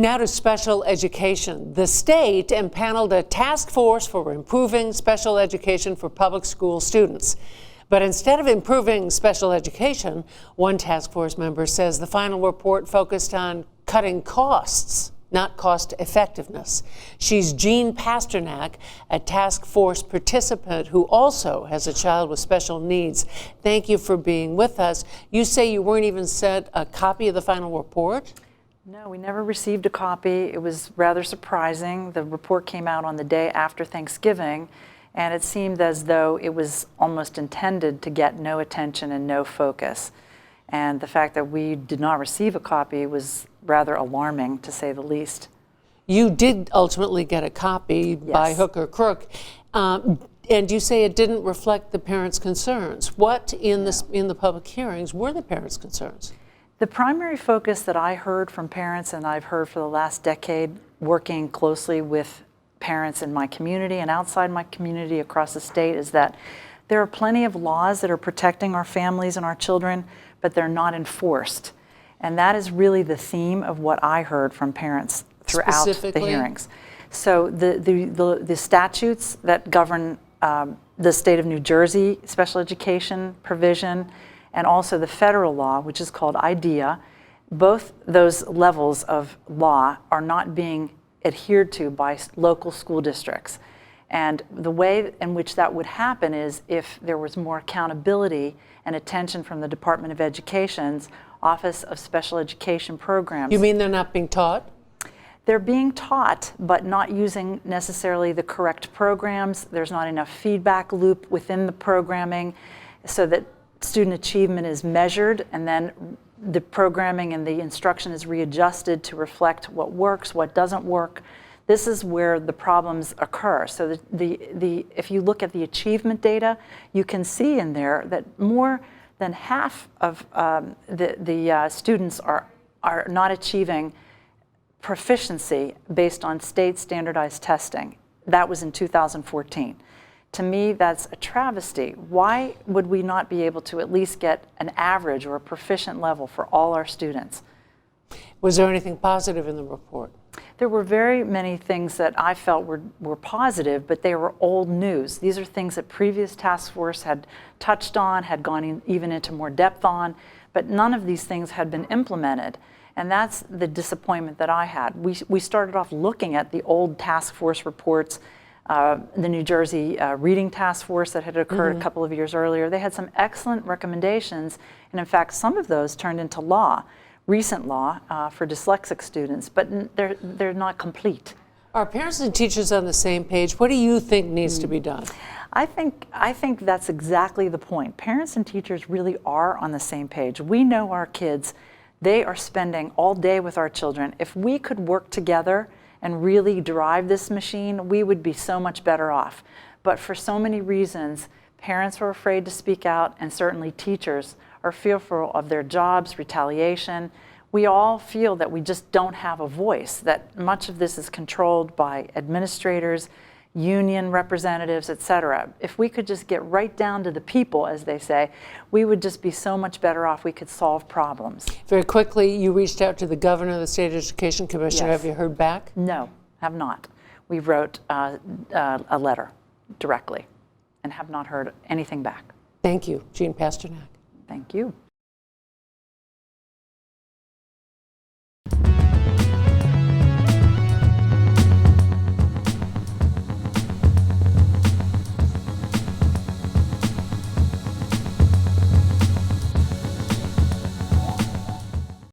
Now to special education. The state impaneled a task force for improving special education for public school students. But instead of improving special education, one task force member says the final report focused on cutting costs, not cost effectiveness. She's Jean Pasternak, a task force participant who also has a child with special needs. Thank you for being with us. You say you weren't even sent a copy of the final report? No, we never received a copy. It was rather surprising. The report came out on the day after Thanksgiving, and it seemed as though it was almost intended to get no attention and no focus. And the fact that we did not receive a copy was rather alarming, to say the least. You did ultimately get a copy by hook or crook, and you say it didn't reflect the parents' concerns. What in the public hearings were the parents' concerns? The primary focus that I heard from parents, and I've heard for the last decade, working closely with parents in my community and outside my community across the state, is that there are plenty of laws that are protecting our families and our children, but they're not enforced. And that is really the theme of what I heard from parents throughout the hearings. So the statutes that govern the state of New Jersey special education provision, and also the federal law, which is called IDEA, both those levels of law are not being adhered to by local school districts. And the way in which that would happen is if there was more accountability and attention from the Department of Education's Office of Special Education Programs. You mean they're not being taught? They're being taught, but not using necessarily the correct programs. There's not enough feedback loop within the programming so that student achievement is measured, and then the programming and the instruction is readjusted to reflect what works, what doesn't work. This is where the problems occur. So if you look at the achievement data, you can see in there that more than half of the students are not achieving proficiency based on state standardized testing. That was in 2014. To me, that's a travesty. Why would we not be able to at least get an average or a proficient level for all our students? Was there anything positive in the report? There were very many things that I felt were positive, but they were old news. These are things that previous task force had touched on, had gone even into more depth on, but none of these things had been implemented. And that's the disappointment that I had. We started off looking at the old task force reports, the New Jersey Reading Task Force that had occurred a couple of years earlier. They had some excellent recommendations, and in fact, some of those turned into law, recent law for dyslexic students, but they're not complete. Are parents and teachers on the same page? What do you think needs to be done? I think that's exactly the point. Parents and teachers really are on the same page. We know our kids. They are spending all day with our children. If we could work together and really drive this machine, we would be so much better off. But for so many reasons, parents are afraid to speak out, and certainly teachers are fearful of their jobs, retaliation. We all feel that we just don't have a voice, that much of this is controlled by administrators, union representatives, etc. If we could just get right down to the people, as they say, we would just be so much better off. We could solve problems. Very quickly, you reached out to the governor of the State Education Commission. Yes. Have you heard back? No, have not. We wrote a letter directly and have not heard anything back. Thank you, Jean Pasternak. Thank you.